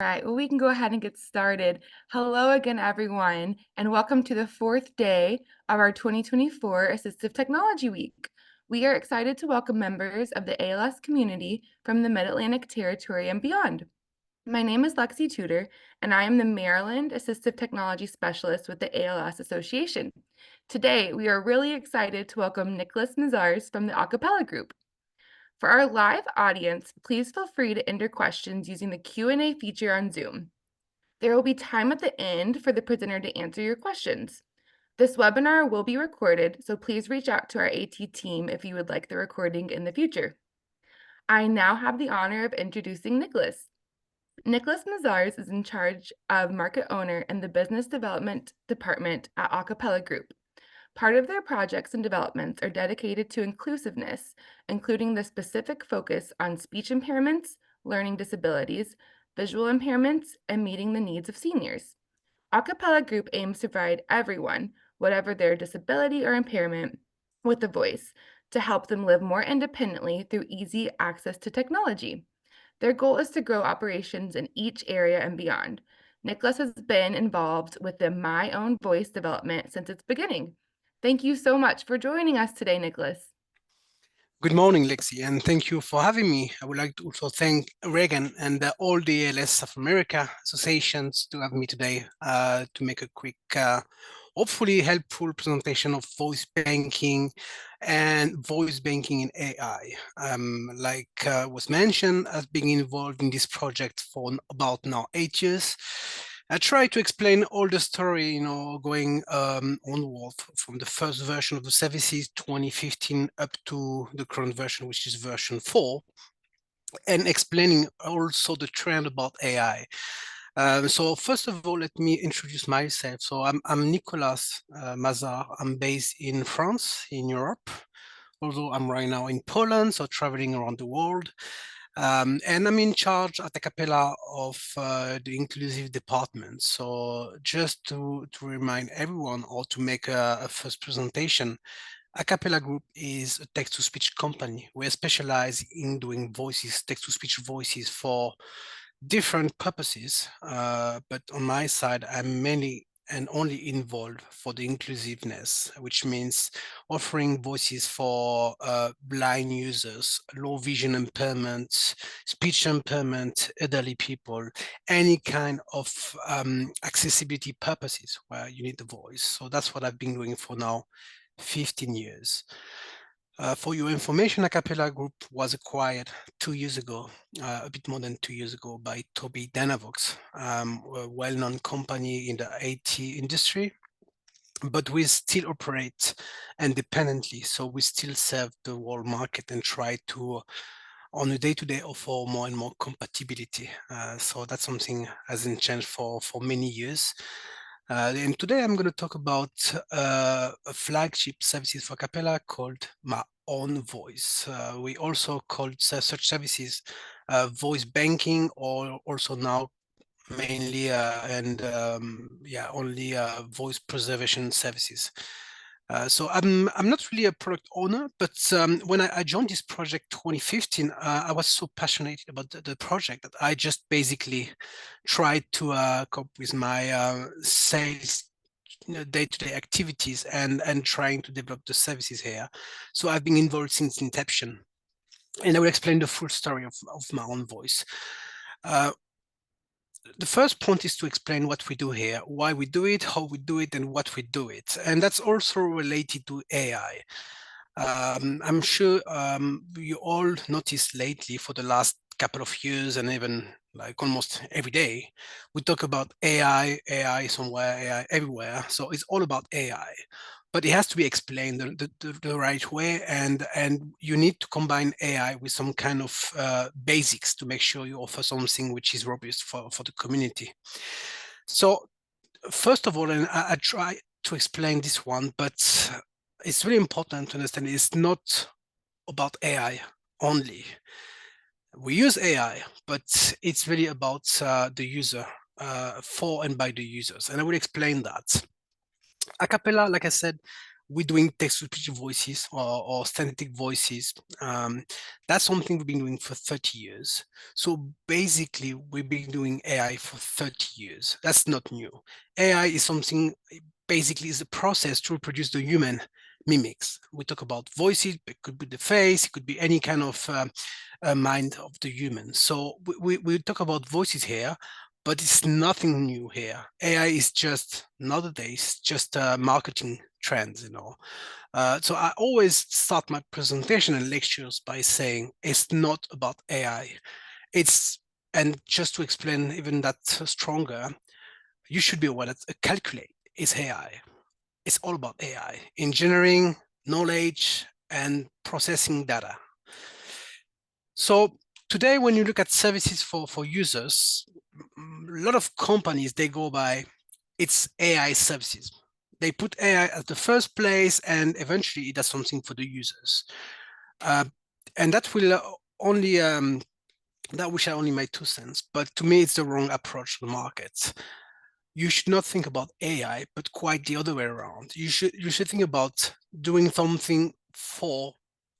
All right, well, we can go ahead and get started. Hello again, everyone, and welcome to the fourth day of our 2024 Assistive Technology Week. We are excited to welcome members of the ALS community from the Mid-Atlantic Territory and beyond. My name is Lexi Tudor, and I am the Maryland Assistive Technology Specialist with the ALS Association. Today, we are really excited to welcome Nicolas Mazars from the Acapella Group. For our live audience, please feel free to enter questions using the Q&A feature on Zoom. There will be time at the end for the presenter to answer your questions. This webinar will be recorded, so please reach out to our AT team if you would like the recording in the future. I now have the honor of introducing Nicolas. Nicolas Mazars is in charge of market owner and the business development department at Acapella Group. Part of their projects and developments are dedicated to inclusiveness, including the specific focus on speech impairments, learning disabilities, visual impairments, and meeting the needs of seniors. Acapella Group aims to provide everyone, whatever their disability or impairment, with a voice to help them live more independently through easy access to technology. Their goal is to grow operations in each area and beyond. Nicolas has been involved with the My Own Voice development since its beginning. Thank you so much for joining us today, Nicolas. Good morning, Lexi, and thank you for having me. I would like to also thank Reagan and all the ALS of America associations to have me today to make a quick, hopefully helpful presentation of voice banking and voice banking in AI. Like was mentioned, I've been involved in this project for about now 8 years. I try to explain all the story, going onward from the first version of the services, 2015, up to the current version, which is version 4, and explaining also the trend about AI. So first of all, let me introduce myself. So I'm Nicolas Mazars. I'm based in France, in Europe, although I'm right now in Poland, so traveling around the world. And I'm in charge at Acapella of the inclusive department. So just to remind everyone or to make a first presentation, Acapella Group is a text-to-speech company. We're specialized in doing voices, text-to-speech voices for different purposes. But on my side, I'm mainly and only involved for the inclusiveness, which means offering voices for blind users, low vision impairment, speech impairment, elderly people, any kind of accessibility purposes where you need the voice. So that's what I've been doing for now 15 years. For your information, Acapella Group was acquired 2 years ago, a bit more than 2 years ago, by Toby Dynavox, a well-known company in the IT industry, but we still operate independently. So we still serve the world market and try to, on a day-to-day, offer more and more compatibility. So that's something hasn't changed for many years. And today I'm going to talk about a flagship services for Capella called My Own Voice. We also called such services voice banking, or also now mainly only voice preservation services. So I'm not really a product owner, but when I joined this project 2015, I was so passionate about the project that I just basically tried to cope with my sales day-to-day activities and trying to develop the services here. So I've been involved since inception, and I will explain the full story of My Own Voice. The first point is to explain what we do here, why we do it, how we do it, and what we do it. And that's also related to AI. I'm sure you all noticed lately for the last couple of years, and even like almost every day, we talk about AI somewhere, AI everywhere. So it's all about AI. But it has to be explained the right way, and you need to combine AI with some kind of basics to make sure you offer something which is robust for the community. So first of all, and I try to explain this one, but it's really important to understand it's not about AI only. We use AI, but it's really about the user, for and by the users, and I will explain that. Acapella, like I said, we're doing text-to-speech voices or synthetic voices. That's something we've been doing for 30 years. So basically, we've been doing AI for 30 years. That's not new. AI is something, basically, is a process to reproduce the human mimics. We talk about voices, it could be the face, it could be any kind of mind of the human. So we talk about voices here, but it's nothing new here. AI is just nowadays just marketing trends. So I always start my presentation and lectures by saying it's not about AI. It's and just to explain even that stronger, you should be aware that a calculate is AI. It's all about AI, engineering, knowledge, and processing data. So today, when you look at services for users, a lot of companies, they go by it's AI services. They put AI at the first place, and eventually it does something for the users. And that will only that wish I only made 2 cents, but to me, it's the wrong approach to the market. You should not think about AI, but quite the other way around. You should think about doing something for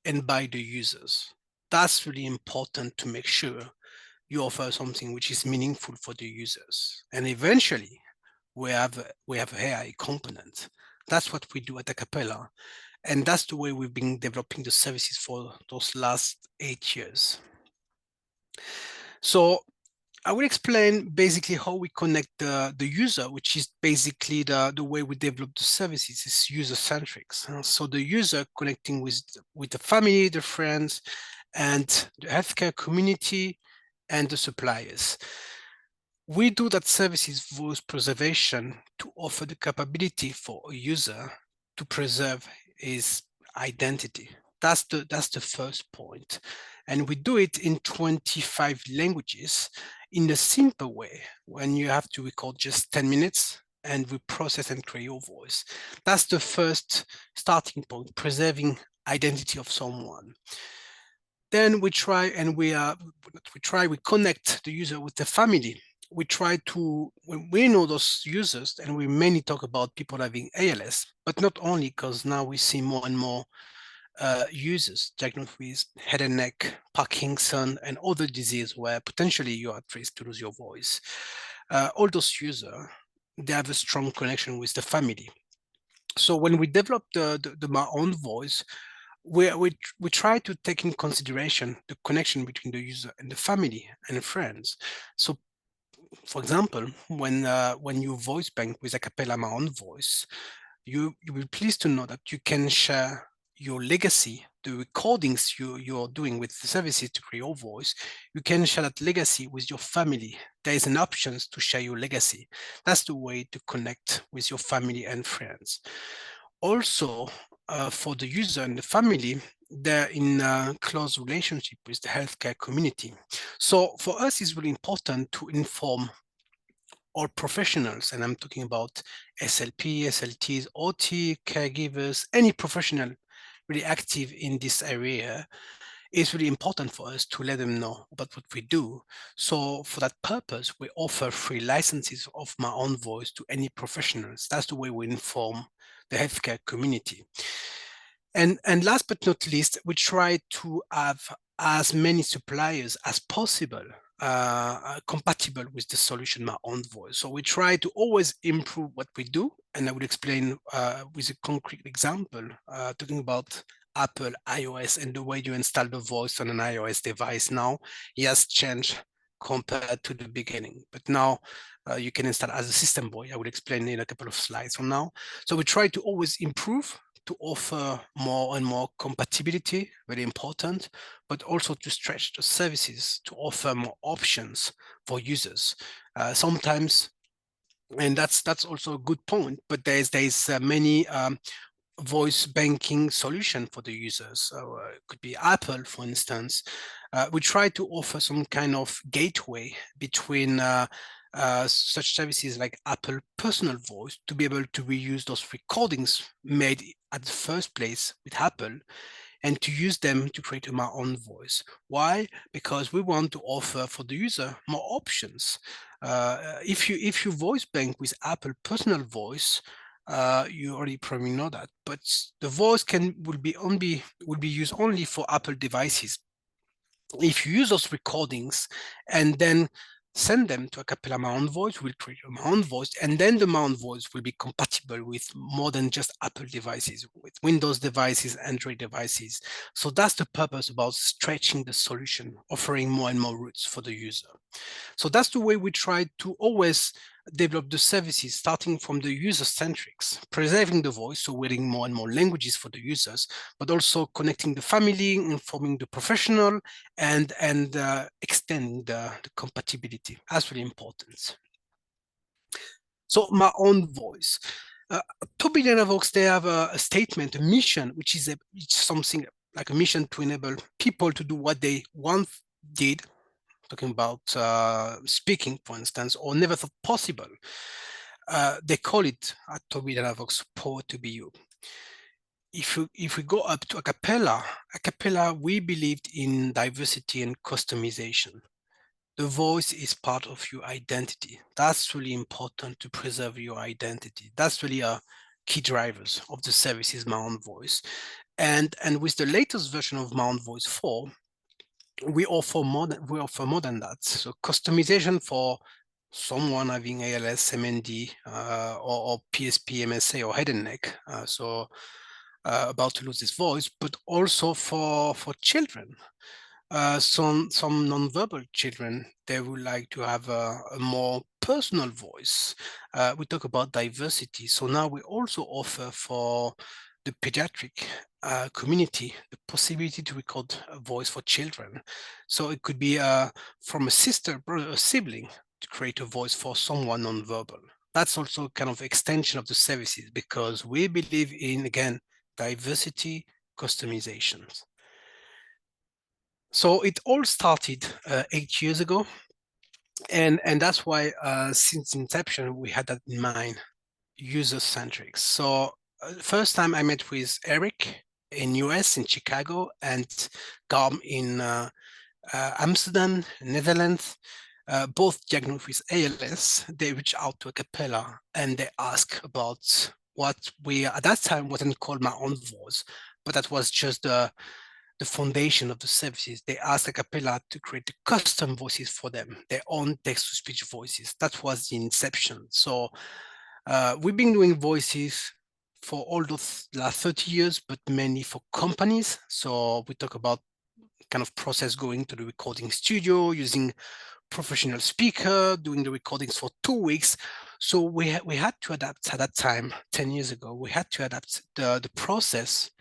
and by the users. That's really important to make sure you offer something which is meaningful for the users. And eventually, we have AI component. That's what we do at Acapella, and that's the way we've been developing the services for those last 8 years. So I will explain basically how we connect the user, which is basically the way we develop the services is user-centric. So the user connecting with the family, the friends, and the healthcare community and the suppliers. We do that services voice preservation to offer the capability for a user to preserve his identity. That's the first point. And we do it in 25 languages in a simple way when you have to record just 10 minutes and we process and create your voice. That's the first starting point, preserving identity of someone. Then we try and we connect the user with the family. We try to, when we know those users, and we mainly talk about people having ALS, but not only, because now we see more and more users diagnosed with head and neck, Parkinson, and other disease where potentially you are at risk to lose your voice. All those users, they have a strong connection with the family. So when we develop my own voice, we try to take in consideration the connection between the user and the family and friends. So, for example, when you voice bank with Acapella My Own Voice, you will be pleased to know that you can share your legacy, the recordings you're doing with the services to create your voice. You can share that legacy with your family. There is an option to share your legacy. That's the way to connect with your family and friends. Also, for the user and the family, they're in a close relationship with the healthcare community. So for us, it's really important to inform all professionals, and I'm talking about SLP, SLTs, OT, caregivers, any professional really active in this area. It's really important for us to let them know about what we do. So for that purpose, we offer free licenses of My Own Voice to any professionals. That's the way we inform the healthcare community. And last but not least, we try to have as many suppliers as possible compatible with the solution My Own Voice. So we try to always improve what we do, and I will explain with a concrete example, talking about Apple iOS and the way you install the voice on an iOS device now. It has changed compared to the beginning, but now you can install as a system boy. I will explain in a couple of slides from now. So we try to always improve to offer more and more compatibility, very important, but also to stretch the services to offer more options for users. Sometimes, and that's also a good point, but there's many voice banking solution for the users. So it could be Apple, for instance. We try to offer some kind of gateway between such services like Apple Personal Voice to be able to reuse those recordings made at the first place with Apple and to use them to create My Own Voice. Why? Because we want to offer for the user more options. If you voice bank with Apple Personal Voice, You already probably know that, but the voice will be used only for Apple devices. If you use those recordings and then send them to a cappella Mount Voice, we'll create a Mount Voice, and then the Mount Voice will be compatible with more than just Apple devices, with Windows devices, Android devices. So that's the purpose about stretching the solution, offering more and more routes for the user. So that's the way we try to always develop the services, starting from the user-centrics, preserving the voice, so wearing more and more languages for the users, but also connecting the family, informing the professional, and extending the compatibility. That's really important. So my own voice. 2 billion Vox, they have a statement, a mission, which is something like a mission to enable people to do what they once did, talking about speaking, for instance, or never thought possible. They call it at Toby Vox, power to be you. If we go up to a cappella, we believed in diversity and customization. The voice is part of your identity. That's really important to preserve your identity. That's really a key drivers of the services Mount Voice. And with the latest version of Mount Voice 4, we offer more than that. So customization for someone having ALS, MND, or PSP, MSA, or head and neck. About to lose his voice, but also for children. Some non-verbal children, they would like to have a more personal voice. We talk about diversity. So now we also offer for the pediatric community the possibility to record a voice for children. So it could be from a sister, brother, a sibling to create a voice for someone non-verbal. That's also kind of extension of the services because we believe in, again, diversity customizations. So it all started 8 years ago, and that's why since inception we had that in mind, user-centric. So first time I met with Eric in US, in Chicago, and Garm in Amsterdam, Netherlands, both diagnosed with ALS. They reached out to a cappella and they asked about what we at that time wasn't called my own voice, but that was just the foundation of the services. They asked a cappella to create the custom voices for them, their own text-to-speech voices. That was the inception. So we've been doing voices for all those last 30 years, but mainly for companies. So we talk about kind of process going to the recording studio, using professional speaker, doing the recordings for 2 weeks. So we had to adapt at that time, 10 years ago, we had to adapt the process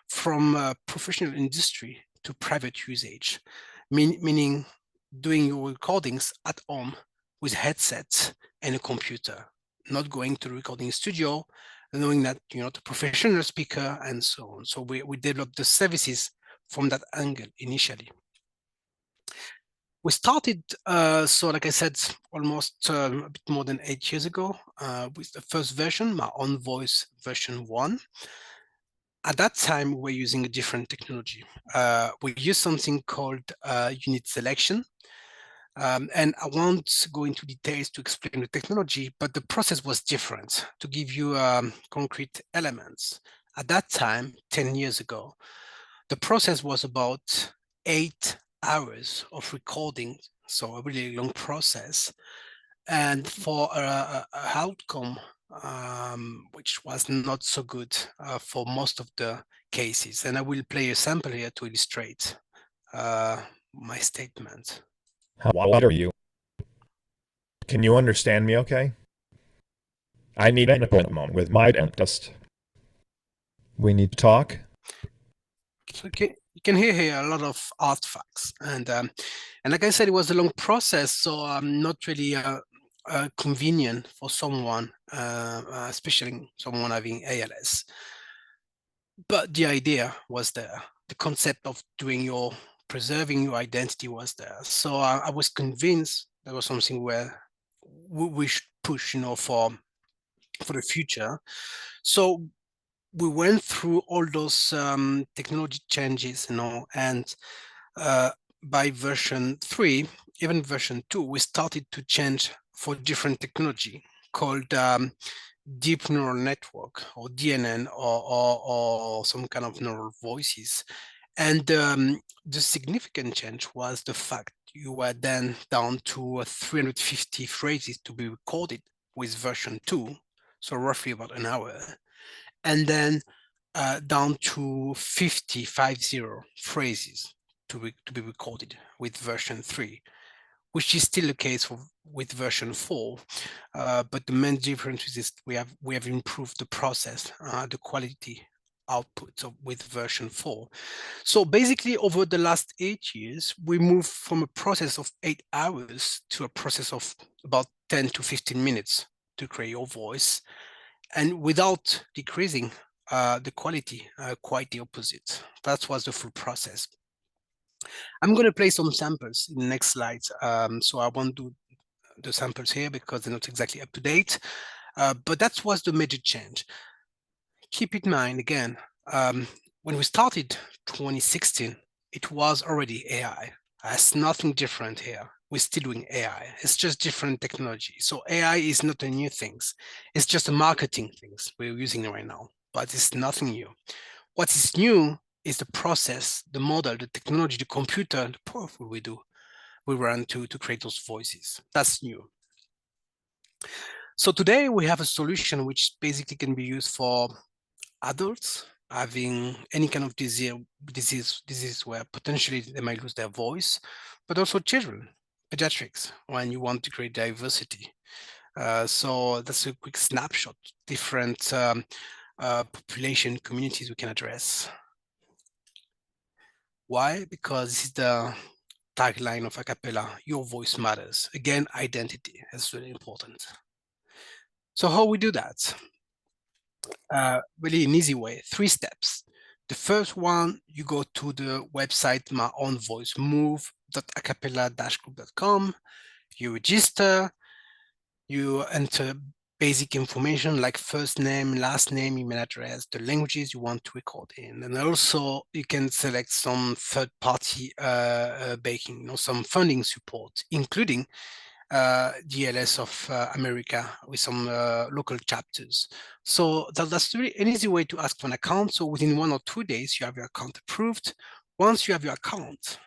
from professional industry to private usage, meaning doing your recordings at home with headsets and a computer, not going to the recording studio, knowing that you're not a professional speaker and so on. So we developed the services from that angle initially. We started, so like I said, almost a bit more than 8 years ago with the first version, my own voice version 1. At that time, we were using a different technology. We used something called unit selection. And I won't go into details to explain the technology, but the process was different. To give you concrete elements, at that time, 10 years ago, the process was about 8 hours of recording, so a really long process. And for an outcome which was not so good for most of the cases. And I will play a sample here to illustrate my statement. How old are you? Can you understand me okay? I need an appointment with my dentist. We need to talk? So you can hear here a lot of artifacts. And like I said, it was a long process, so not really convenient for someone, especially someone having ALS. But the idea was there. The concept of preserving your identity was there. So I was convinced there was something where we should push, for the future. So we went through all those technology changes, and by version 3, even version 2, we started to change for different technology called deep neural network or DNN or some kind of neural voices. And the significant change was the fact you were then down to 350 phrases to be recorded with version 2, so roughly about an hour, and then down to 50 phrases to be recorded with version 3, which is still the case with version 4. But the main difference is we have improved the process, the quality output with version 4. So basically, over the last 8 years, we moved from a process of 8 hours to a process of about 10 to 15 minutes to create your voice, and without decreasing the quality, quite the opposite. That was the full process. I'm going to play some samples in the next slides. So I won't do the samples here because they're not exactly up to date, but that was the major change. Keep in mind, again, when we started 2016, it was already AI. It's nothing different here. We're still doing AI. It's just different technology. So AI is not a new thing. It's just a marketing things we're using right now, but it's nothing new. What is new is the process, the model, the technology, the computer, the powerful we run to create those voices. That's new. So today we have a solution which basically can be used for adults having any kind of disease where potentially they might lose their voice, but also children, pediatrics, when you want to create diversity. So that's a quick snapshot, different population communities we can address. Why? Because this is the tagline of Acapella, your voice matters. Again, identity is really important. So how we do that? Really an easy way, 3 steps. The first one, you go to the website, my own voice, move.acapella-group.com. You register, you enter basic information like first name, last name, email address, the languages you want to record in. And also you can select some third-party backing, some funding support, including DLS of America with some local chapters. So that's really an easy way to ask for an account. So within 1 or 2 days, you have your account approved. Once you have your account,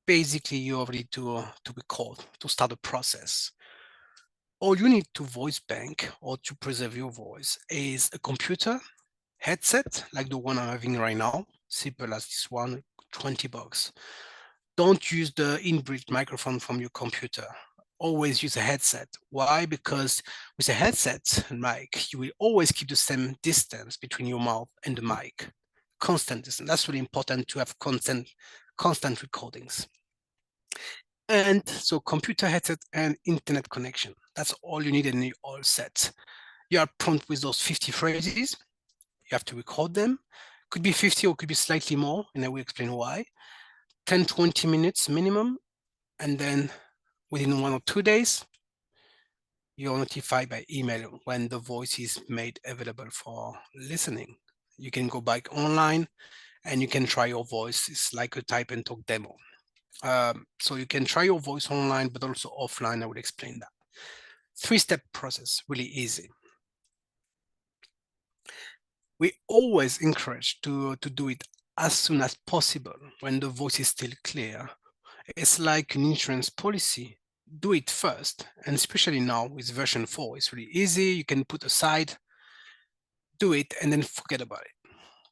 basically you're ready to record, to start the process. All you need to voice bank or to preserve your voice is a computer, headset, like the one I'm having right now, simple as this one, $20. Don't use the inbuilt microphone from your computer. Always use a headset. Why? Because with a headset and mic, you will always keep the same distance between your mouth and the mic. Constant distance. That's really important to have constant recordings. And so computer headset and internet connection. That's all you need and you're all set. You are prompt with those 50 phrases. You have to record them. Could be 50 or could be slightly more, and I will explain why. 10, 20 minutes minimum. And then within 1 or 2 days, you're notified by email when the voice is made available for listening. You can go back online and you can try your voice. It's like a type and talk demo. So you can try your voice online, but also offline. I will explain that. 3-step process, really easy. We always encourage to do it as soon as possible when the voice is still clear. It's like an insurance policy. Do it first, and especially now with version 4, it's really easy. You can put aside, do it, and then forget about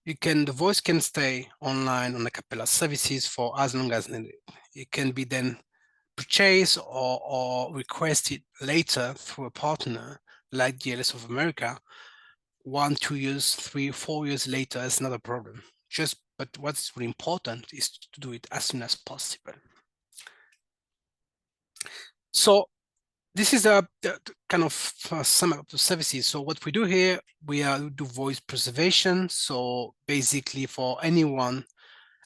it. The voice can stay online on Acapella services for as long as needed. It can be then purchased or requested later through a partner like DLS of America. 1, 2 years, 3, 4 years later is not a problem. But what's really important is to do it as soon as possible. So this is a kind of sum up the services. So what we do here, we do voice preservation. So basically for anyone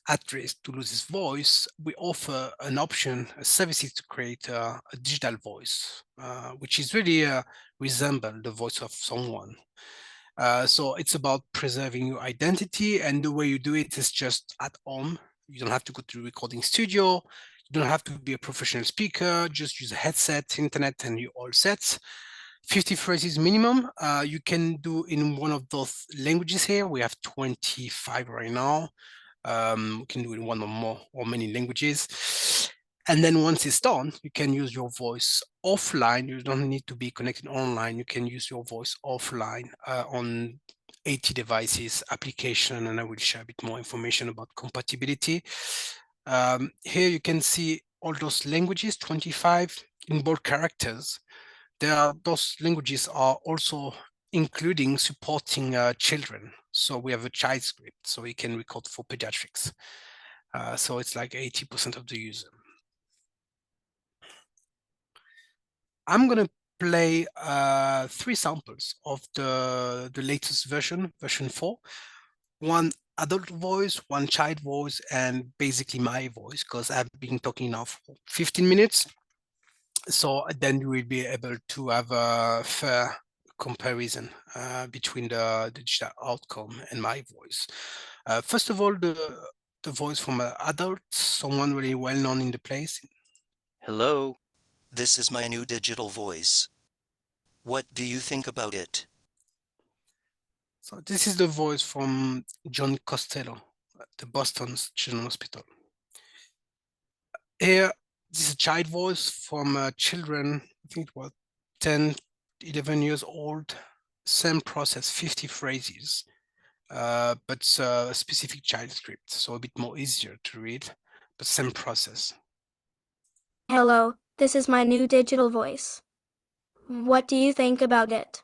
at risk to lose his voice, we offer an option, a services to create a digital voice, which is really resemble the voice of someone. So it's about preserving your identity, and the way you do it is just at home. You don't have to go to the recording studio. You don't have to be a professional speaker. Just use a headset, internet, and you're all set. 50 phrases minimum. You can do in one of those languages here. We have 25 right now. We can do it in one or more or many languages. And then once it's done, you can use your voice offline. You don't need to be connected online. You can use your voice offline on 80 devices, application, and I will share a bit more information about compatibility. Here you can see all those languages, 25 in bold characters. Those languages are also including supporting children. So we have a child script, so we can record for pediatrics. So it's like 80% of the user. I'm gonna play 3 samples of the latest version 4. One adult voice, one child voice, and basically my voice, because I've been talking now for 15 minutes. So then you will be able to have a fair comparison between the digital outcome and my voice. First of all, the voice from an adult, someone really well known in the place. Hello, this is my new digital voice. What do you think about it? So this is the voice from John Costello at the Boston Children's Hospital. Here, this is a child voice from children, I think it was 10, 11 years old. Same process, 50 phrases, but a specific child script, so a bit more easier to read, but same process. Hello, this is my new digital voice. What do you think about it?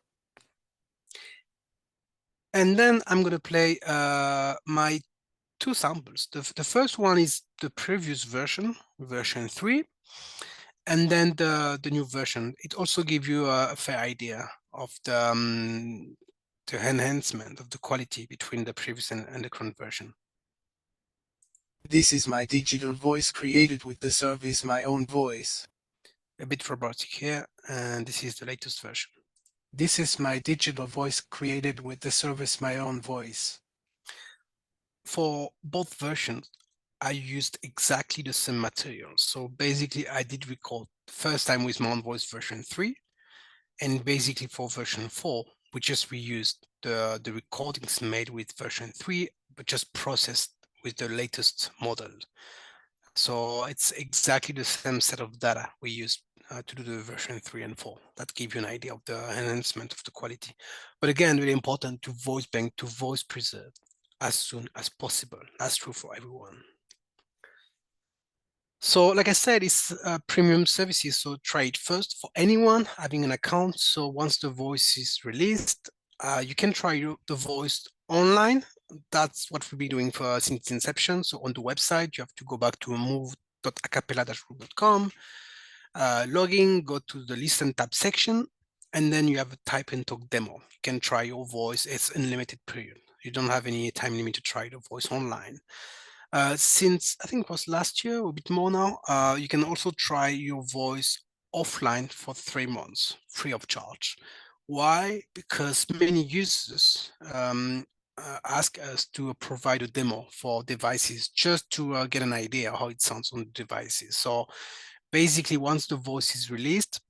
And then I'm going to play my 2 samples. The first one is the previous version, version 3, and then the new version. It also gives you a fair idea of the enhancement of the quality between the previous and the current version. This is my digital voice created with the service My Own Voice. A bit robotic here, and this is the latest version. This is my digital voice created with the service My Own Voice. For both versions, I used exactly the same material. So basically, I did record first time with My Own Voice version 3, and basically for version 4, we just reused the recordings made with version 3, but just processed with the latest model. So it's exactly the same set of data we used to do the version 3 and 4. That gives you an idea of the enhancement of the quality. But again, really important to voice bank, to voice preserve as soon as possible. That's true for everyone. So like I said, it's premium services, so try it first for anyone having an account. So once the voice is released, you can try the voice online. That's what we've been doing since inception. So on the website, you have to go back to move.acapella-group.com, log in, go to the Listen tab section, and then you have a type and talk demo. You can try your voice. It's unlimited period. You don't have any time limit to try the voice online. Since I think it was last year or a bit more now, you can also try your voice offline for 3 months, free of charge. Why? Because many users ask us to provide a demo for devices just to get an idea how it sounds on the devices. So basically, once the voice is released,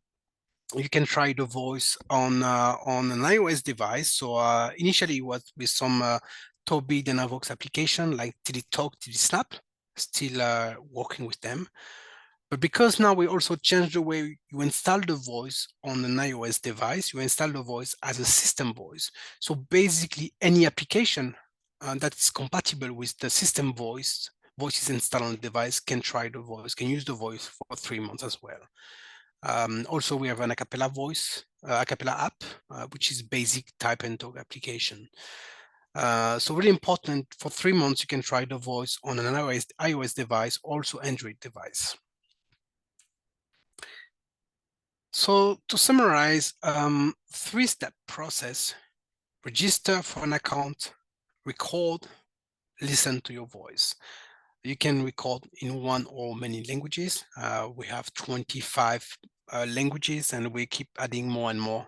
you can try the voice on an iOS device. So initially it was with some Tobii Dynavox application like TD Talk, TD Snap, still working with them. But because now we also changed the way you install the voice on an iOS device, you install the voice as a system voice. So basically any application that is compatible with the system voices installed on the device can try the voice, can use the voice for 3 months as well. Also, we have an acapella voice, acapella app, which is basic type and talk application. So really important, for 3 months, you can try the voice on an iOS device, also Android device. So to summarize, 3-step process: register for an account, record, listen to your voice. You can record in one or many languages. We have 25 languages, and we keep adding more and more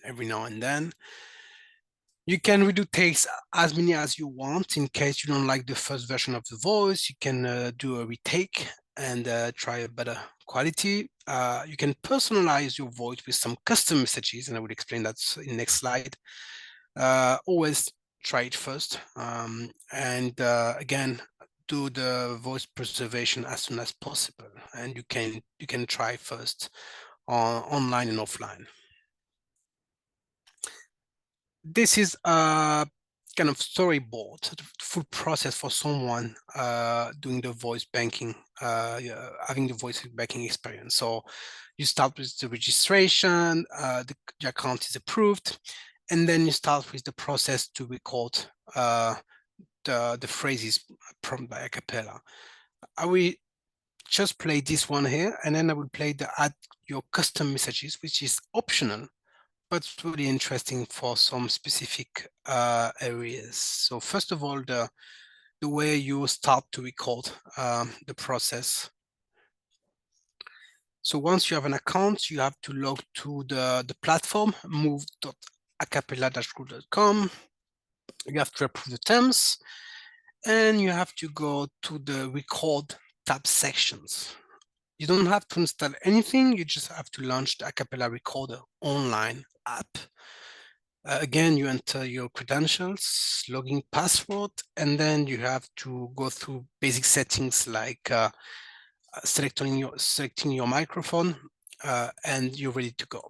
every now and then. You can redo takes as many as you want. In case you don't like the first version of the voice, you can do a retake and try a better quality. You can personalize your voice with some custom messages, and I will explain that in the next slide. Always try it first, and again, do the voice preservation as soon as possible. And you can try first online and offline. This is a kind of storyboard, sort of full process for someone doing the voice banking, having the voice banking experience. So you start with the registration, the account is approved, and then you start with the process to record the phrases prompted by a cappella. I will just play this one here, and then I will play the add your custom messages, which is optional, but it's really interesting for some specific areas. So first of all, the way you start to record the process. So once you have an account, you have to log to the platform, move.acapella-group.com. You have to approve the terms, and you have to go to the record tab sections. You don't have to install anything, you just have to launch the Acapella Recorder online app. Again, you enter your credentials, login password, and then you have to go through basic settings like selecting your microphone, and you're ready to go.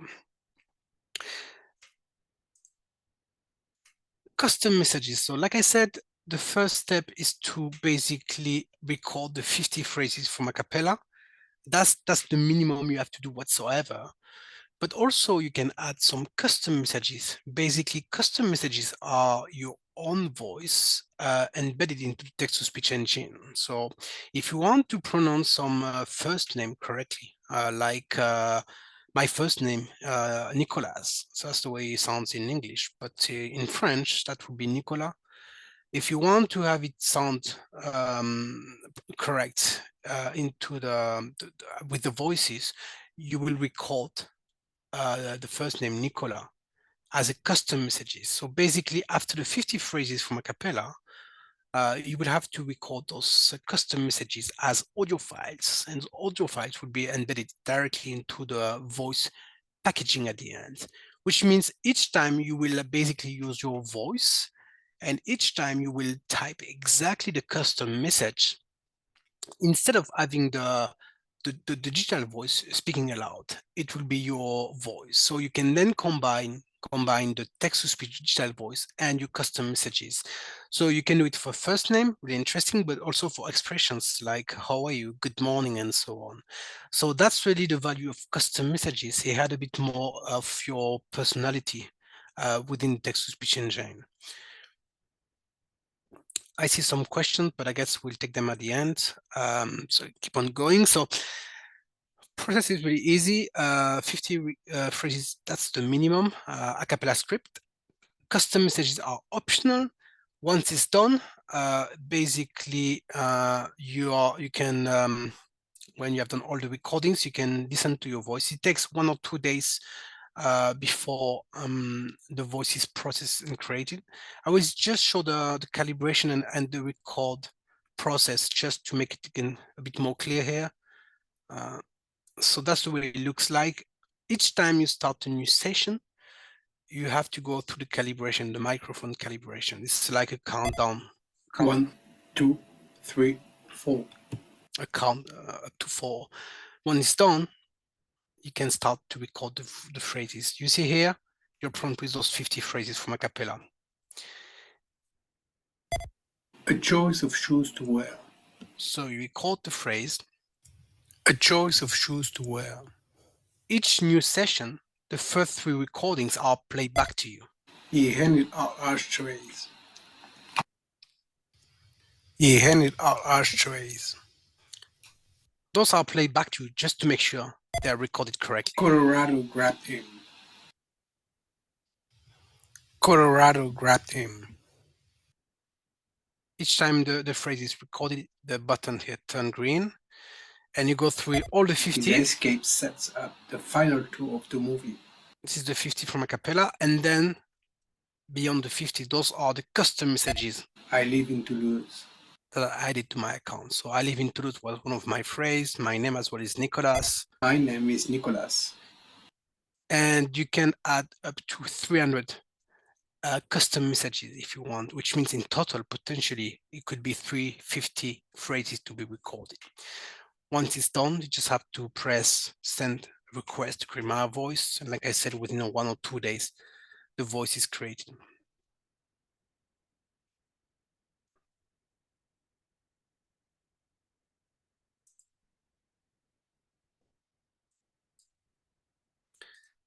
Custom messages. So like I said, the first step is to basically record the 50 phrases from a cappella. That's the minimum you have to do whatsoever. But also you can add some custom messages. Basically, custom messages are your own voice embedded into the text-to-speech engine. So if you want to pronounce some first name correctly, like my first name, Nicolas, so that's the way it sounds in English, but in French, that would be Nicolas. If you want to have it sound correct into with the voices, you will record the first name Nicolas as a custom messages. So basically, after the 50 phrases from a cappella, you will have to record those custom messages as audio files, and audio files will be embedded directly into the voice packaging at the end, which means each time you will basically use your voice, and each time you will type exactly the custom message, instead of having the digital voice speaking aloud, it will be your voice. So you can then combine the text-to-speech digital voice and your custom messages. So you can do it for first name, really interesting, but also for expressions like how are you, good morning, and so on. So that's really the value of custom messages. It had a bit more of your personality within the text-to-speech engine. I see some questions, but I guess we'll take them at the end. So keep on going. So process is really easy. 50 phrases, that's the minimum. A cappella script. Custom messages are optional. Once it's done, basically you can when you have done all the recordings, you can listen to your voice. It takes 1 or 2 days before the voice is processed and created. I will just show the calibration and the record process just to make it again a bit more clear here. So that's the way it looks like. Each time you start a new session, you have to go through the calibration, the microphone calibration. It's like a countdown. 1, 2, 3, 4. A count up to 4. When it's done, you can start to record the phrases. You see here, you're prompt with those 50 phrases from a cappella. A choice of shoes to wear. So you record the phrase. A choice of shoes to wear. Each new session, the first 3 recordings are played back to you. Ye handed out ashtrays. Ye handed out ashtrays. Those are played back to you just to make sure they're recorded correctly. Colorado grabbed him. Colorado grabbed him. Each time the phrase is recorded, the button here turns green, and you go through all the 50. The escape sets up the final 2 of the movie. This is the 50 from a cappella, and then beyond the 50, those are the custom messages. I live in Toulouse. that I added to my account. So I live in Toulouse was one of my phrases. My name as well is Nicolas. My name is Nicolas. And you can add up to 300 custom messages if you want, which means in total, potentially, it could be 350 phrases to be recorded. Once it's done, you just have to press send request to create my voice. And like I said, within 1 or 2 days, the voice is created.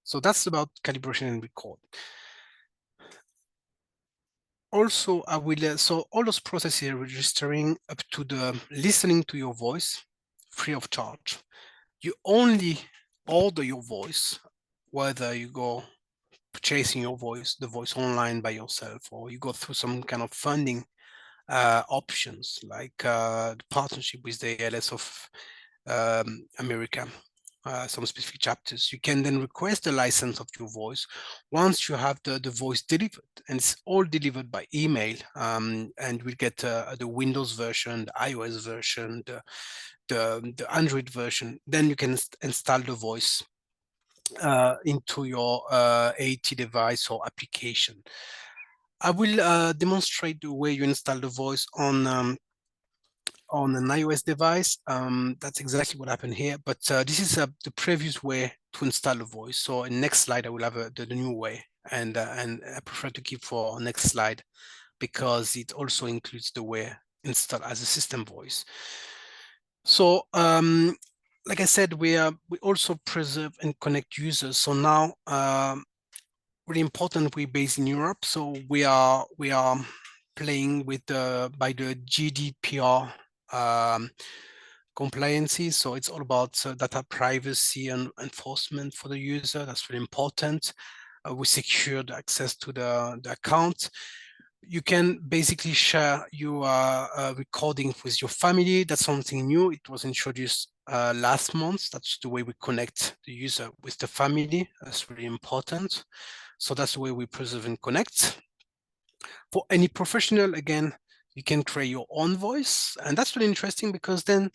So that's about calibration and record. Also, I will, so all those processes registering up to the listening to your voice free of charge. You only order your voice, whether you go purchasing your voice, the voice online by yourself, or you go through some kind of funding options like the partnership with the ALS of America, some specific chapters. You can then request the license of your voice once you have the voice delivered, and it's all delivered by email, and we'll get the Windows version, the iOS version, the Android version. Then you can install the voice into your AT device or application. I will demonstrate the way you install the voice on an iOS device. That's exactly what happened here, but this is the previous way to install a voice. So in next slide, I will have the new way, and I prefer to keep for next slide because it also includes the way install as a system voice. So like I said, we also preserve and connect users. So now, really important, we're based in Europe, so we are playing with by the GDPR compliances. So it's all about data privacy and enforcement for the user. That's really important. We secured access to the account. You can basically share your recording with your family. That's something new. It was introduced last month. That's the way we connect the user with the family. That's really important. So that's the way we preserve and connect. For any professional, again, you can create your own voice. And that's really interesting because then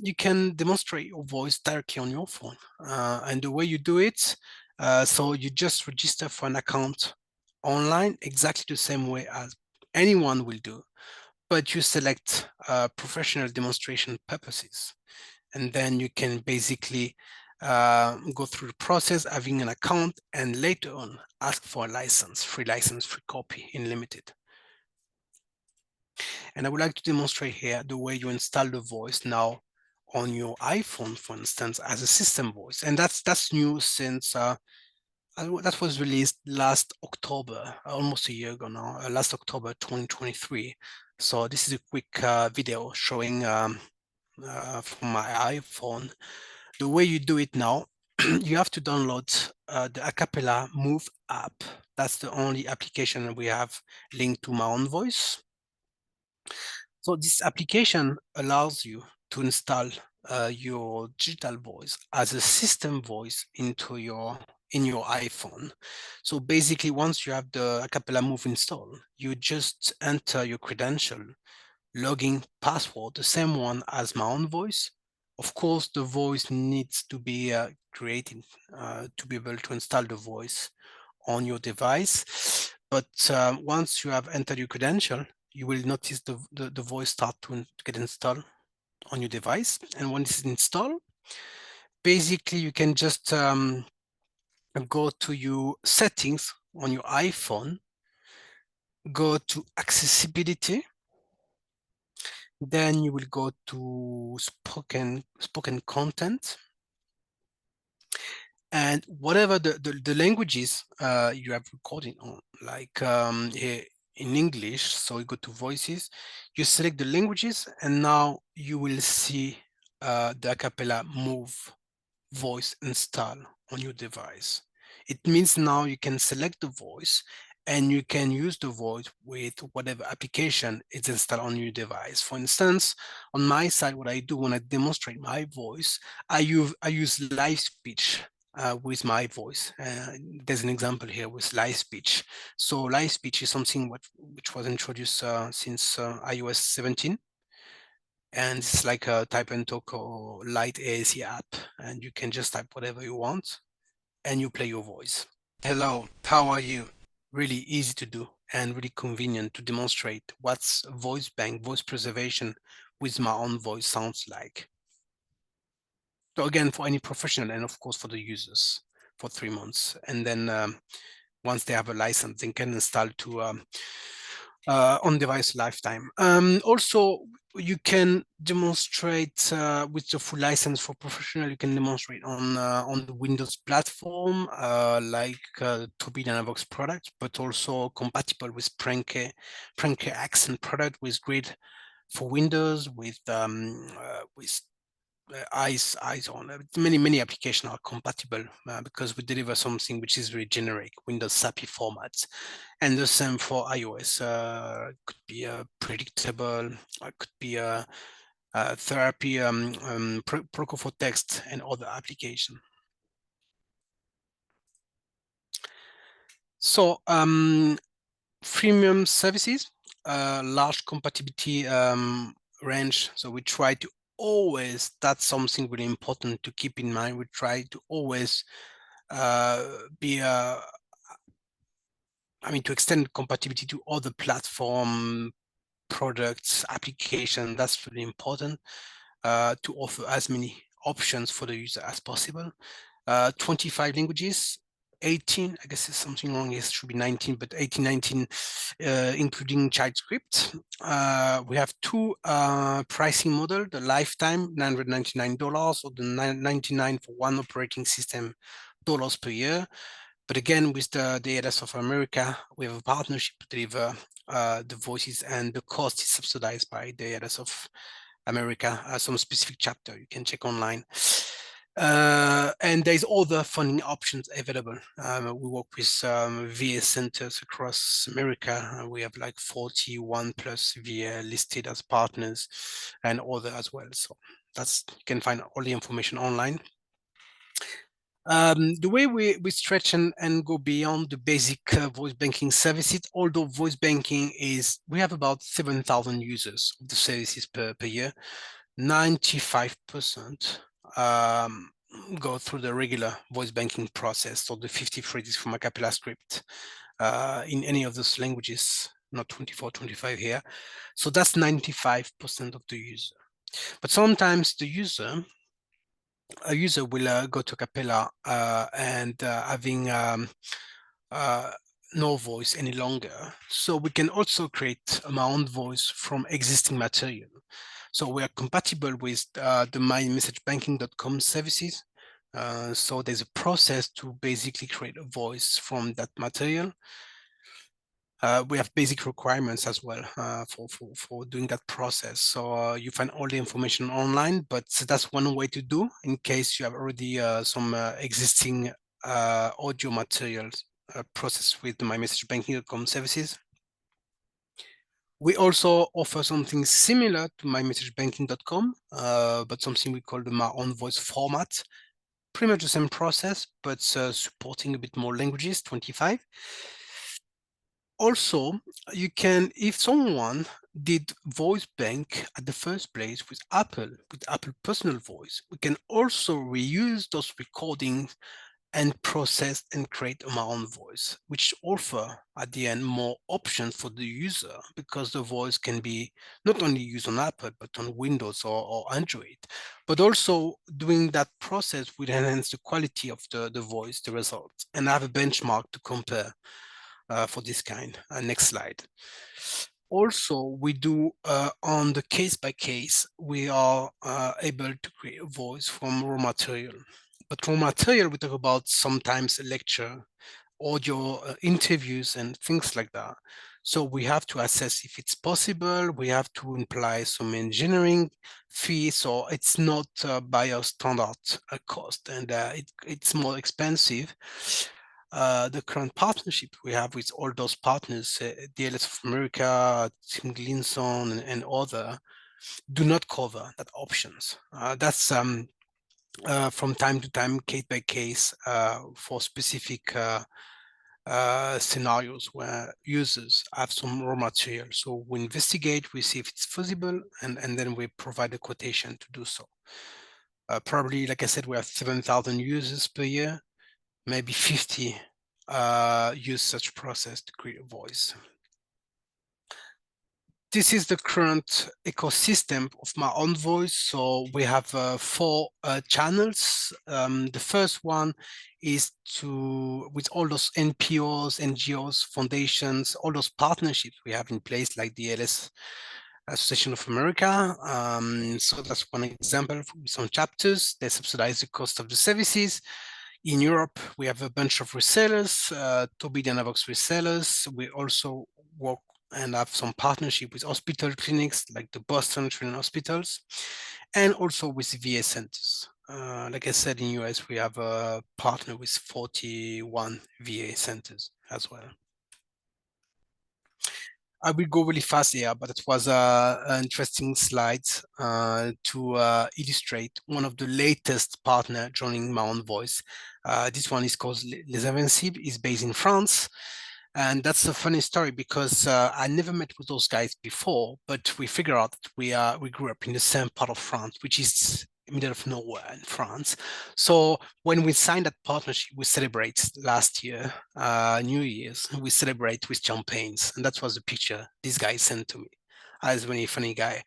you can demonstrate your voice directly on your phone. And the way you do it, so you just register for an account online exactly the same way as anyone will do, but you select professional demonstration purposes. And then you can basically go through the process, having an account, and later on ask for a license, free copy in limited. And I would like to demonstrate here the way you install the voice now on your iPhone, for instance, as a system voice. And that's new since that was released last October, almost a year ago now, last October 2023. So this is a quick video showing from my iPhone. The way you do it now, you have to download the Acapella Move app. That's the only application that we have linked to my own voice. So this application allows you to install your digital voice as a system voice in your iPhone. So basically, once you have the Acapella Move installed, you just enter your credential, login password, the same one as my own voice. Of course, the voice needs to be created to be able to install the voice on your device. But once you have entered your credential, you will notice the voice start to get installed on your device. And when it's installed, basically you can just go to your settings on your iPhone, go to accessibility, then you will go to spoken content, and whatever the languages you have recording on, like here in English, so you go to voices, you select the languages, and now you will see the Acapella Move voice install on your device. It means now you can select the voice and you can use the voice with whatever application is installed on your device. For instance, on my side, what I do when I demonstrate my voice, I use live speech with my voice. There's an example here with live speech. So live speech is something which was introduced since iOS 17. And it's like a type and talk or light AAC app, and you can just type whatever you want and you play your voice. Hello, how are you? Really easy to do and really convenient to demonstrate what's voice bank, voice preservation with my own voice sounds like. So again, for any professional and of course for the users for 3 months. And then once they have a license, they can install to on-device lifetime. Also, you can demonstrate with the full license for professional. You can demonstrate on the Windows platform, like Turbine and Avox products, but also compatible with Pranke accent product with Grid for Windows, with eyes on. Many applications are compatible because we deliver something which is very generic, Windows SAPI formats. And the same for iOS. Could be predictable, could be therapy, Proco for text, and other application. So freemium services, large compatibility range. So we try to always, that's something really important to keep in mind. We try to always to extend compatibility to other platform products, application. That's really important to offer as many options for the user as possible. 25 languages, 18, I guess there's something wrong, it should be 19, but 18, 19, including child script. We have two pricing model, the lifetime, $999, or the $999 for one operating system dollars per year. But again, with the ALS of America, we have a partnership to deliver the voices, and the cost is subsidized by the ALS of America. Some specific chapter you can check online. And there's other funding options available. We work with VA centers across America. We have like 41 plus VA listed as partners and other as well. So that's, you can find all the information online. The way we stretch and go beyond the basic voice banking services, although voice banking is, we have about 7,000 users of the services per year, 95% go through the regular voice banking process, so the 50 phrases from a cappella script in any of those languages, not 24, 25 here. So that's 95% of the user. But sometimes a user will go to Capella and having no voice any longer. So we can also create my own voice from existing material. So we are compatible with the mymessagebanking.com services. So there's a process to basically create a voice from that material. We have basic requirements as well for doing that process. So you find all the information online, but that's one way to do in case you have already some existing audio materials processed with the mymessagebanking.com services. We also offer something similar to mymessagebanking.com, but something we call the my own voice format. Pretty much the same process, but supporting a bit more languages, 25. Also, you can, if someone did voice bank at the first place with Apple Personal Voice, we can also reuse those recordings and process and create my own voice, which offer at the end more options for the user, because the voice can be not only used on Apple, but on Windows or Android. But also doing that process will enhance the quality of the voice, the results, and have a benchmark to compare for this kind. Next slide. Also, we do on the case by case, we are able to create a voice from raw material. But raw material, we talk about sometimes a lecture, audio interviews and things like that. So we have to assess if it's possible. We have to imply some engineering fees, so it's not by our standard cost, and it's more expensive. The current partnership we have with all those partners, DLS of America, Tim Glinson, and other, do not cover that options. That's from time to time, case by case, for specific scenarios where users have some raw material. So we investigate, we see if it's feasible, and then we provide a quotation to do so. Probably, like I said, we have 7,000 users per year, maybe 50 use such process to create a voice. This is the current ecosystem of my own voice. So we have 4 channels. The first one is with all those NPOs, NGOs, foundations, all those partnerships we have in place, like the ALS Association of America. So that's one example with some chapters. They subsidize the cost of the services. In Europe, we have a bunch of resellers, Tobii Dynavox resellers. We also work and have some partnership with hospital clinics like the Boston Children's Hospitals, and also with VA centers. Like I said, in US, we have a partner with 41 VA centers as well. I will go really fast here, but it was an interesting slide to illustrate one of the latest partner joining my own voice. This one is called Les Invincibles, is based in France. And that's a funny story because I never met with those guys before, but we figure out that we grew up in the same part of France, which is in the middle of nowhere in France. So when we signed that partnership, we celebrate last year, New Year's, we celebrate with champagnes. And that was the picture this guy sent to me. As a really funny guy.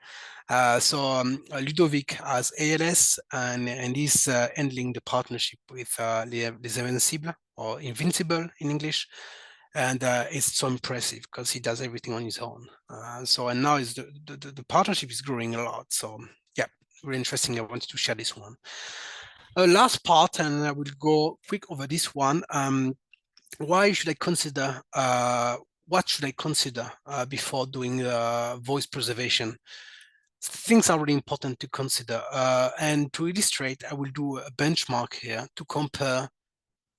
Ludovic has ALS and he's handling the partnership with Les Invincibles, or Invincible in English. And it's so impressive because he does everything on his own. And now the partnership is growing a lot. So yeah, really interesting. I wanted to share this one. Last part, and I will go quick over this one. Why should I consider, what should I consider before doing voice preservation? Things are really important to consider. And to illustrate, I will do a benchmark here to compare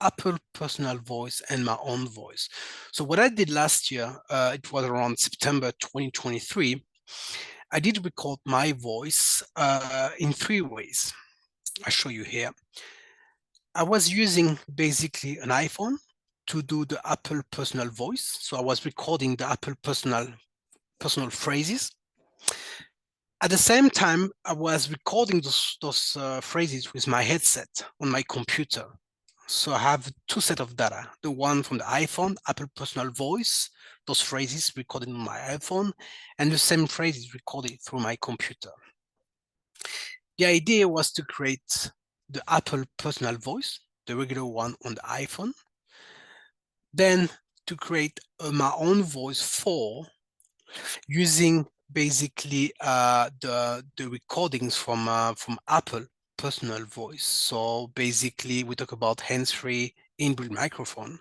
Apple personal voice and my own voice. So what I did last year, it was around September 2023, I did record my voice in 3 ways. I show you here. I was using basically an iPhone to do the Apple personal voice. So I was recording the Apple personal phrases. At the same time, I was recording those phrases with my headset on my computer. So I have 2 sets of data, the one from the iPhone, Apple personal voice, those phrases recorded on my iPhone, and the same phrases recorded through my computer. The idea was to create the Apple personal voice, the regular one on the iPhone, then to create my own voice for using basically the recordings from Apple personal voice. So basically we talk about hands-free inbuilt microphone.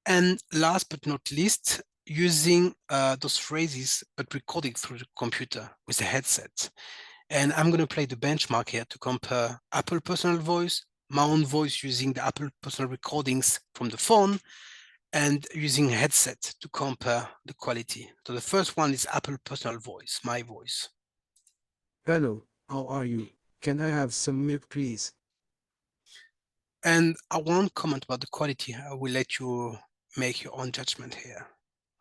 And last but not least, using those phrases but recorded through the computer with a headset. And I'm going to play the benchmark here to compare Apple personal voice, my own voice using the Apple personal recordings from the phone, and using a headset to compare the quality. So the first one is Apple personal voice, my voice. Hello, how are you? Can I have some milk, please? And I won't comment about the quality. I will let you make your own judgment here.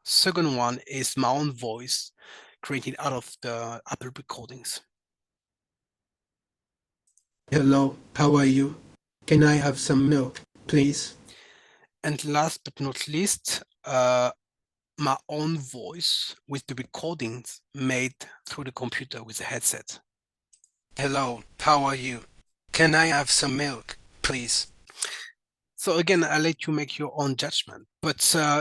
Second one is my own voice created out of the Apple recordings. Hello, how are you? Can I have some milk, please? And last but not least, my own voice with the recordings made through the computer with a headset. Hello, how are you? Can I have some milk, please? So again, I'll let you make your own judgment. But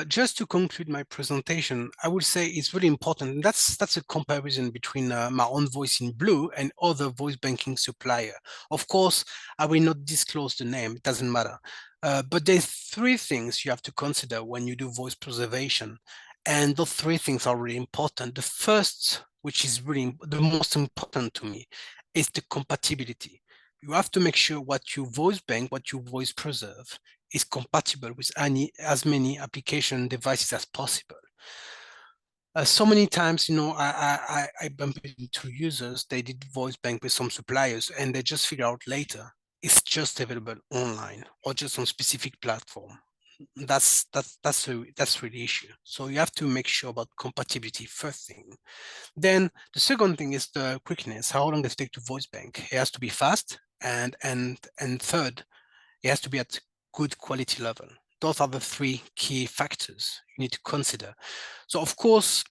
just to conclude my presentation, I would say it's really important. That's a comparison between my own voice in Blue and other voice banking supplier. Of course, I will not disclose the name. It doesn't matter. But there's 3 things you have to consider when you do voice preservation. And those 3 things are really important. The first, which is really the most important to me, is the compatibility. You have to make sure what you voice bank, what you voice preserve, is compatible with as many application devices as possible. So many times, I bump into users, they did voice bank with some suppliers and they just figure out later is just available online or just on specific platform. That's really issue. So you have to make sure about compatibility first thing. Then the second thing is the quickness. How long does it take to voice bank? It has to be fast, and third, it has to be at good quality level. Those are the three key factors you need to consider. So of course,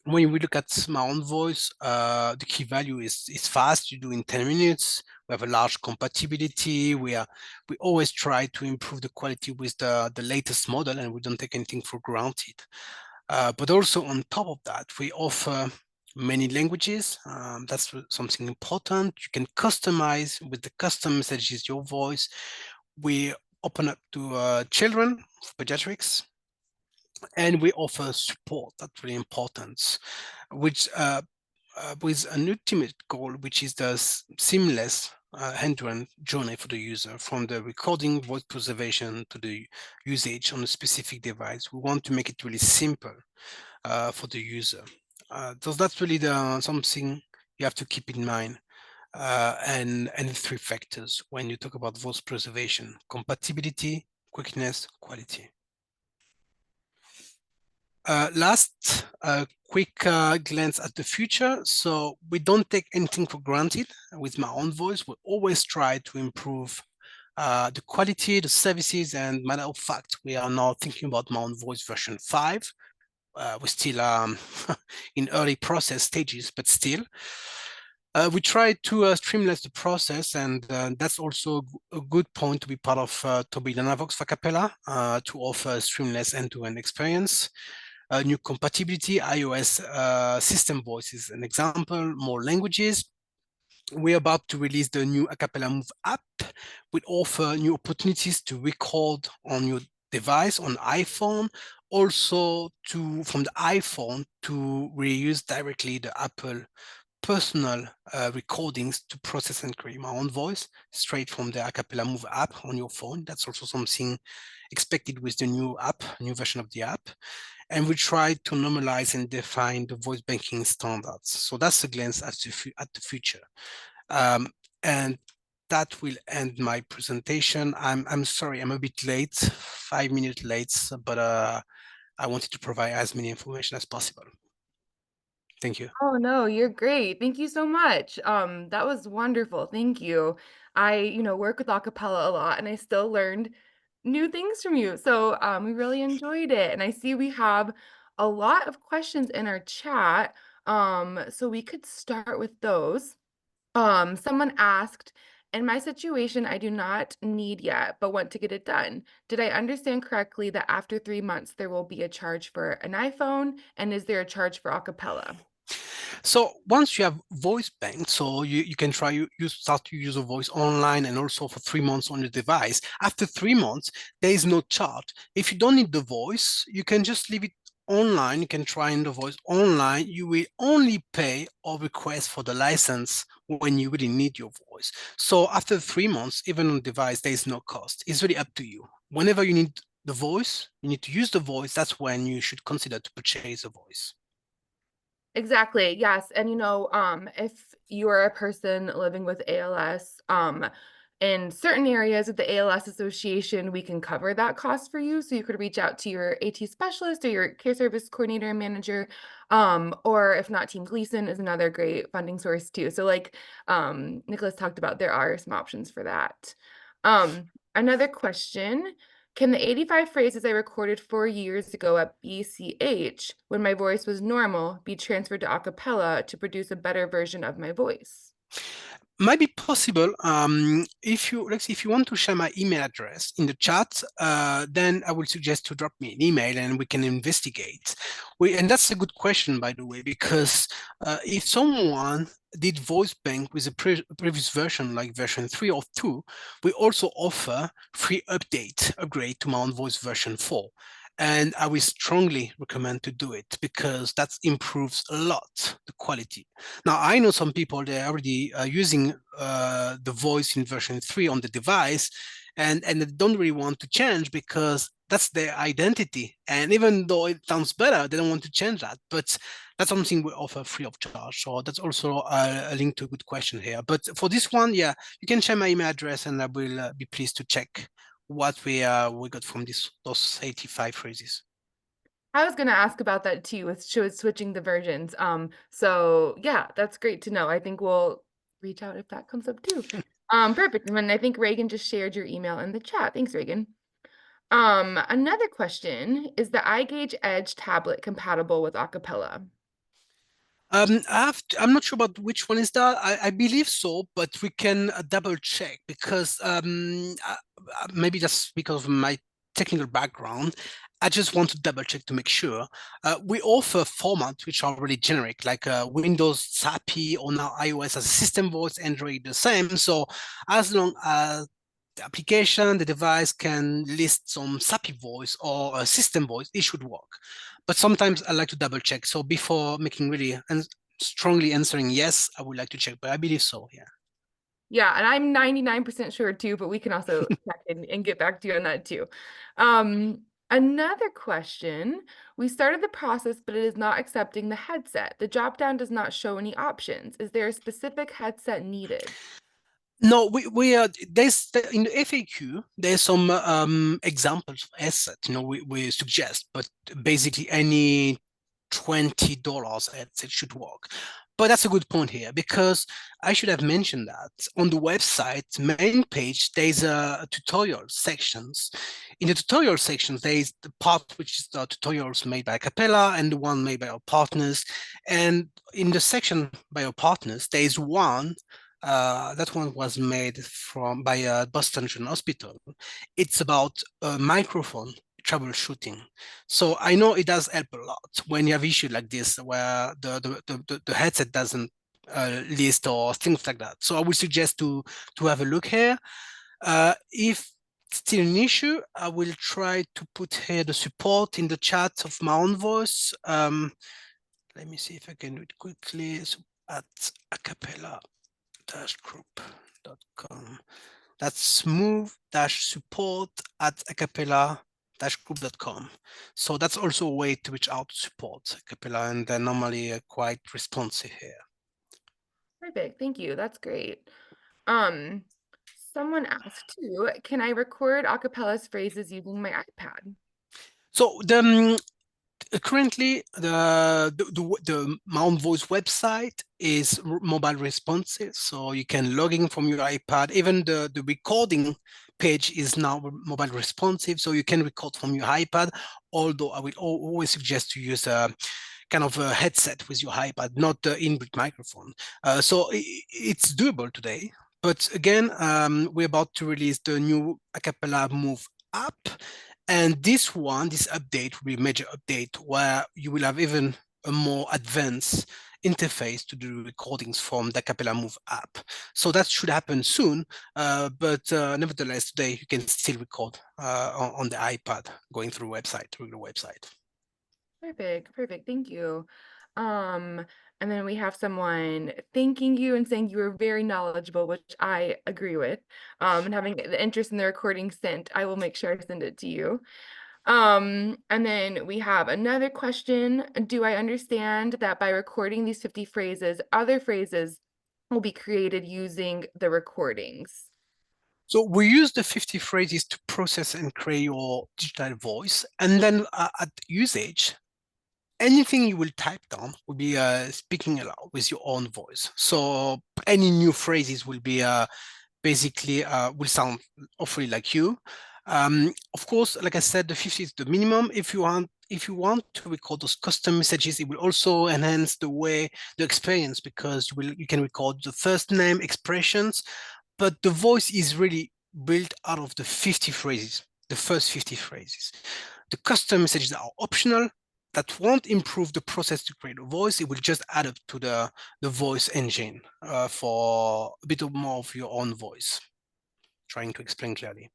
when we look at my own voice, the key value is fast. You do in 10 minutes. We have a large compatibility. We always try to improve the quality with the latest model, and we don't take anything for granted. But also on top of that, we offer many languages. That's something important. You can customize with the custom messages your voice. We open up to children, pediatrics, and we offer support. That's really important, which with an ultimate goal, which is the seamless end-to-end journey for the user, from the recording, voice preservation to the usage on a specific device. We want to make it really simple for the user. So that's really something you have to keep in mind. And the three factors when you talk about voice preservation: compatibility, quickness, quality. Last, quick glance at the future. So we don't take anything for granted with my own voice. We always try to improve the quality, the services, and matter of fact, we are now thinking about my own voice version 5. We're still in early process stages, but still. We try to streamline the process, and that's also a good point to be part of Toby Dynavox for Capella to offer a streamless end-to-end experience. New compatibility, iOS system voice is an example, more languages. We're about to release the new Acapella Move app, which offer new opportunities to record on your device, on iPhone, also from the iPhone to reuse directly the Apple personal recordings to process and create my own voice straight from the Acapella Move app on your phone. That's also something expected with the new app, new version of the app. And we try to normalize and define the voice banking standards. So that's a glance at the future. And that will end my presentation. I'm sorry, I'm a bit late, 5 minutes late, but I wanted to provide as many information as possible. Thank you. Oh no, you're great. Thank you so much. That was wonderful. Thank you. I work with acapella a lot and I still learned new things from you. So we really enjoyed it. And I see we have a lot of questions in our chat. So we could start with those. Someone asked, in my situation, I do not need yet, but want to get it done. Did I understand correctly that after 3 months, there will be a charge for an iPhone? And is there a charge for acapella? So once you have voice bank, so you can try, you start to use a voice online and also for 3 months on your device. After 3 months, there is no charge. If you don't need the voice, you can just leave it online. You can try in the voice online. You will only pay or request for the license when you really need your voice. So after 3 months, even on device, there is no cost. It's really up to you. Whenever you need the voice, you need to use the voice, that's when you should consider to purchase a voice. Exactly. Yes. And if you are a person living with ALS, in certain areas of the ALS Association, we can cover that cost for you. So you could reach out to your AT specialist or your care service coordinator and manager. Or if not, Team Gleason is another great funding source too. So like Nicolas talked about, there are some options for that. Another question. Can the 85 phrases I recorded 4 years ago at BCH, when my voice was normal, be transferred to acapella to produce a better version of my voice? Might be possible. If you want to share my email address in the chat, then I would suggest to drop me an email and we can investigate. And that's a good question, by the way, because if someone did voice bank with a previous version, like version 3 or 2, we also offer free upgrade to my own voice version 4. And I will strongly recommend to do it because that improves a lot the quality. Now, I know some people, they're already using the voice in version 3 on the device, and they don't really want to change because that's their identity. And even though it sounds better, they don't want to change that. But that's something we offer free of charge. So that's also a link to a good question here. But for this one, yeah, you can share my email address, and I will be pleased to check what we got from those 85 phrases. I was going to ask about that too with switching the versions. So yeah, that's great to know. I think we'll reach out if that comes up too. Perfect. And then I think Reagan just shared your email in the chat. Thanks, Reagan. Another question, is the iGauge Edge tablet compatible with Acapella? I'm not sure about which one is that. I believe so, but we can double check because maybe that's because of my technical background. I just want to double check to make sure. We offer formats which are really generic, like Windows, SAPI, or now iOS as a system voice, Android the same. So as long as the application, the device can list some SAPI voice or a system voice, it should work. But sometimes I like to double check. So before making really and strongly answering yes, I would like to check, but I believe so, yeah. Yeah, and I'm 99% sure too, but we can also check and get back to you on that too. Another question, we started the process, but it is not accepting the headset. The dropdown does not show any options. Is there a specific headset needed? No, we are there's in the FAQ there's some examples of assets, we suggest, but basically any $20 it should work. But that's a good point here, because I should have mentioned that on the website main page there's a tutorial sections. In the tutorial sections there is the part which is the tutorials made by Capella and the one made by our partners. And in the section by our partners there is one that one was made by Boston General Hospital. It's about a microphone troubleshooting. So I know it does help a lot when you have issues like this where the headset doesn't list or things like that. So I would suggest to have a look here. If still an issue, I will try to put here the support in the chat of my own voice. Let me see if I can do it quickly. So at acapella-group.com. That's move-support@acapella-group.com. So that's also a way to reach out to support Acapella, and they're normally quite responsive here. Perfect, thank you. That's great. Someone asked too, can I record acapella's phrases using my iPad? So currently the Mount Voice website is mobile responsive, so you can log in from your iPad. Even the recording page is now mobile responsive, so you can record from your iPad, although I will always suggest to use a kind of a headset with your iPad, not the inbuilt microphone. So it's doable today. But again, we're about to release the new Acapella Move app. And this update will be a major update where you will have even a more advanced interface to do recordings from the Acapella Move app. So that should happen soon, but nevertheless, today you can still record on the iPad going through the website. Perfect, thank you. And then we have someone thanking you and saying you were very knowledgeable, which I agree with. And having the interest in the recording sent, I will make sure to send it to you. And then we have another question. Do I understand that by recording these 50 phrases, other phrases will be created using the recordings? So we use the 50 phrases to process and create your digital voice. And then at usage, anything you will type down will be speaking aloud with your own voice. So any new phrases will be basically will sound awfully like you. Of course, like I said, the 50 is the minimum. If you want to record those custom messages, it will also enhance the experience, because you can record the first name, expressions, but the voice is really built out of the 50 phrases, the first 50 phrases. The custom messages are optional. That won't improve the process to create a voice. It will just add up to the voice engine for a bit more of your own voice. Trying to explain clearly.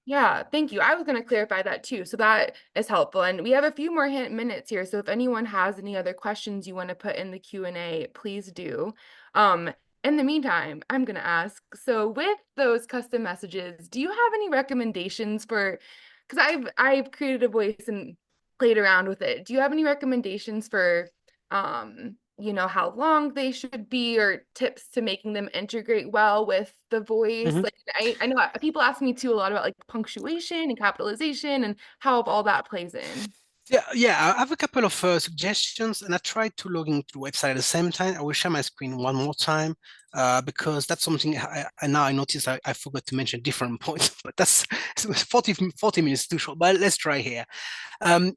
Yeah, thank you. I was going to clarify that too. So that is helpful. And we have a few more minutes here. So if anyone has any other questions you want to put in the Q&A, please do. In the meantime, I'm going to ask, so with those custom messages, do you have any recommendations for because I've created a voice and played around with it. Do you have any recommendations for how long they should be, or tips to making them integrate well with the voice? Mhm. Like I know people ask me too a lot about like punctuation and capitalization and how all that plays in. Yeah, I have a couple of suggestions, and I tried to log into the website at the same time. I will share my screen one more time because that's something now I noticed I forgot to mention different points, but that's 40 minutes too short. But let's try here. Um,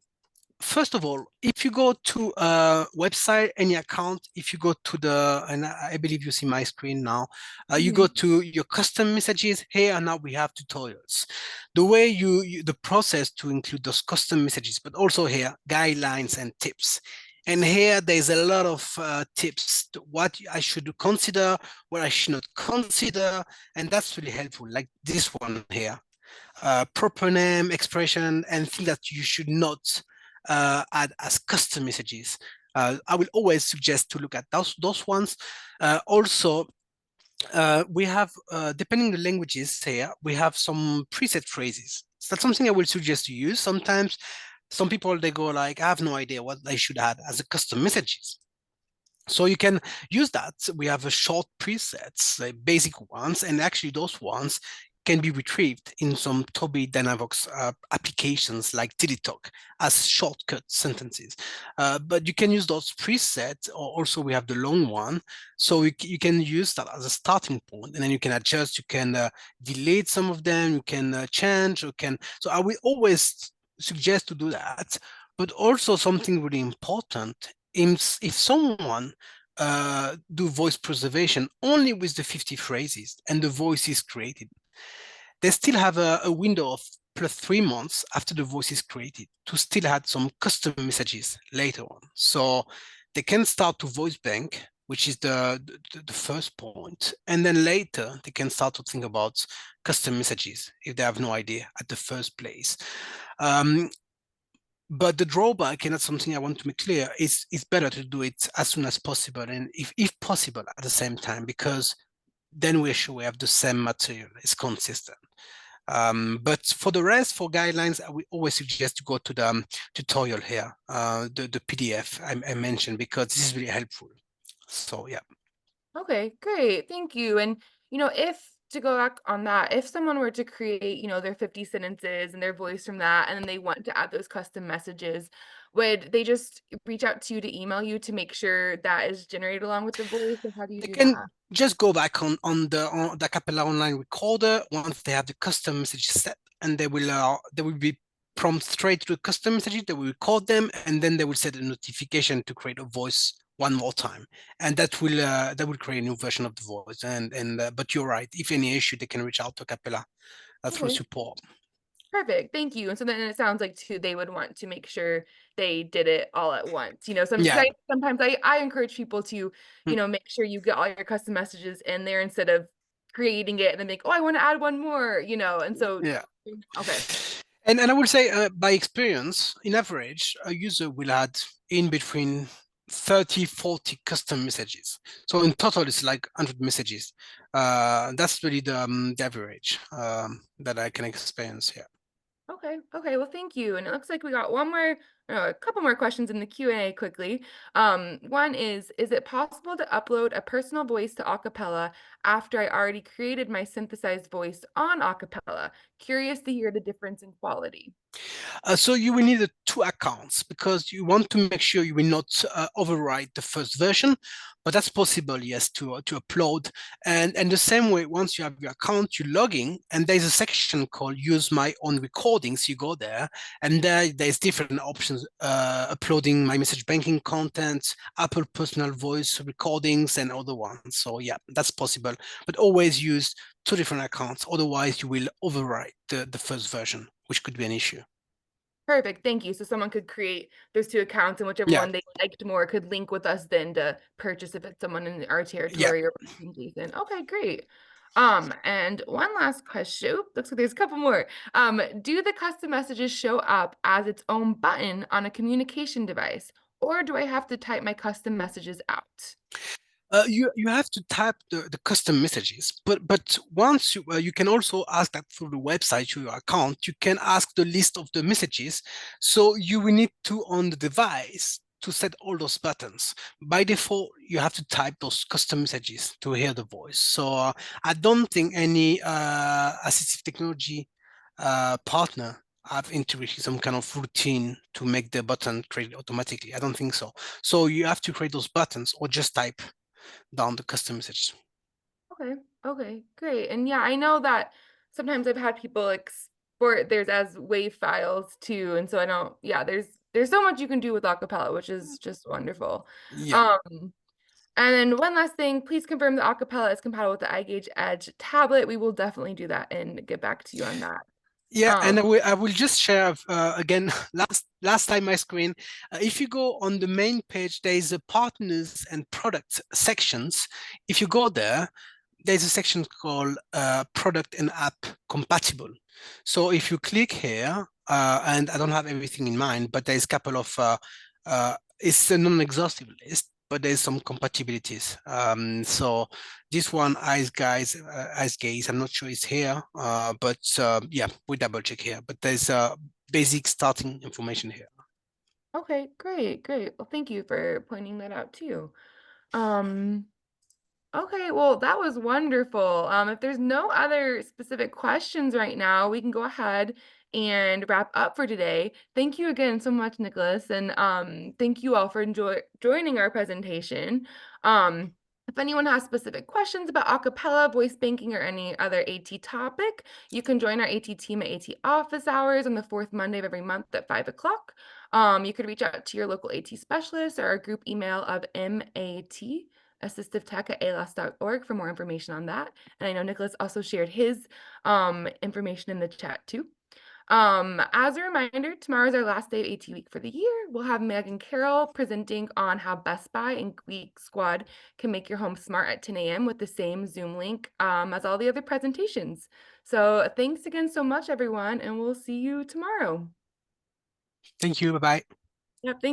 First of all, if you go to a website, any account, if you go to and I believe you see my screen now, you go to your custom messages here, and now we have tutorials. The way the process to include those custom messages, but also here, guidelines and tips. And here, there's a lot of tips to what I should consider, what I should not consider, and that's really helpful, like this one here. Proper name, expression, and things that you should not add as custom messages. I will always suggest to look at those ones. Also, we have, depending on the languages here, we have some preset phrases. So that's something I will suggest to use. Sometimes some people, they go like, I have no idea what I should add as a custom messages. So you can use that. We have a short presets, basic ones, and actually those ones can be retrieved in some Tobii Dynavox applications like TidyTalk as shortcut sentences. But you can use those presets, or also we have the long one. So you can use that as a starting point, and then you can adjust, you can delete some of them, you can change, so I will always suggest to do that. But also something really important, if someone do voice preservation only with the 50 phrases and the voice is created, they still have a window of +3 months after the voice is created to still add some custom messages later on. So they can start to voice bank, which is the first point. And then later they can start to think about custom messages if they have no idea at the first place. But the drawback, and that's something I want to make clear, is it's better to do it as soon as possible, and if possible at the same time, because then we're sure we have the same material, it's consistent. But for the rest, for guidelines, I would always suggest to go to the tutorial here, the PDF I mentioned, because this is really helpful. So yeah. Okay, great. Thank you. And, if to go back on that, if someone were to create, their 50 sentences and their voice from that, and then they want to add those custom messages, would they just reach out to you to email you to make sure that is generated along with the voice? Or how do you They do can that? just go back on the Capella Online recorder once they have the custom message set, and they will be prompt straight to the custom messages. They will record them, and then they will set a notification to create a voice one more time, and that will create a new version of the voice. But you're right. If any issue, they can reach out to Capella through Okay. support. Perfect. Thank you. And so then it sounds like too, they would want to make sure they did it all at once. Yeah. Sometimes I encourage people to, Mm. make sure you get all your custom messages in there instead of creating it and then think, oh, I want to add one more, and so Yeah. okay. And I would say, by experience, in average, a user will add in between 30, 40 custom messages. So in total, it's like 100 messages. That's really the average that I can experience here. Okay. Okay. Well, thank you. And it looks like we got a couple more questions in the Q&A quickly. One is it possible to upload a personal voice to Acapella after I already created my synthesized voice on Acapella? Curious to hear the difference in quality. So you will need two accounts because you want to make sure you will not overwrite the first version, but that's possible, yes, to upload. And the same way, once you have your account, you log in, and there's a section called Use My Own Recordings. You go there, and there's different options: uploading my message banking content, Apple Personal Voice recordings, and other ones. So yeah, that's possible, but always use two different accounts. Otherwise, you will overwrite the first version, which could be an issue. Perfect. Thank you. So someone could create those two accounts, and whichever Yeah, one they liked more could link with us then to purchase if it's someone in our yeah. territory or Jason. Okay, great. And one last question. Oop, looks like there's a couple more. Do the custom messages show up as its own button on a communication device, or do I have to type my custom messages out? You have to type the custom messages, but once you can also ask that through the website through your account. You can ask the list of the messages, so you will need to on the device to set all those buttons. By default, you have to type those custom messages to hear the voice. So I don't think any assistive technology partner have integrated some kind of routine to make the button create automatically. I don't think so. So you have to create those buttons or just type down the custom message. Okay. Okay. Great. And yeah, I know that sometimes I've had people export theirs as WAV files too, and so I don't. Yeah, there's so much you can do with Acapella, which is just wonderful. Yeah. And then one last thing, please confirm that Acapella is compatible with the iGauge Edge tablet. We will definitely do that and get back to you on that. Yeah, and I will just share again last time my screen. If you go on the main page, there is a partners and products sections. If you go there, there's a section called product and app compatible. So if you click here, and I don't have everything in mind, but there's a couple of it's a non-exhaustive list, but there's some compatibilities. So this one, Eyes Gaze, I'm not sure it's here, but yeah, we double check here. But there's basic starting information here. Okay, great. Well, thank you for pointing that out too. Okay, well, that was wonderful. If there's no other specific questions right now, we can go ahead and wrap up for today. Thank you again so much, Nicolas, and thank you all for joining our presentation. If anyone has specific questions about Acapella, voice banking, or any other AT topic, you can join our AT team at AT office hours on the fourth Monday of every month at 5 o'clock. You could reach out to your local AT specialist or our group email of MAT@assistivetech@alas.org for more information on that. And I know Nicolas also shared his information in the chat too. As a reminder, tomorrow is our last day of AT Week for the year. We'll have Meg and Carol presenting on how Best Buy and Geek Squad can make your home smart at 10 a.m. with the same Zoom link as all the other presentations. So thanks again so much, everyone, and we'll see you tomorrow. Thank you. Bye-bye. Yep, thank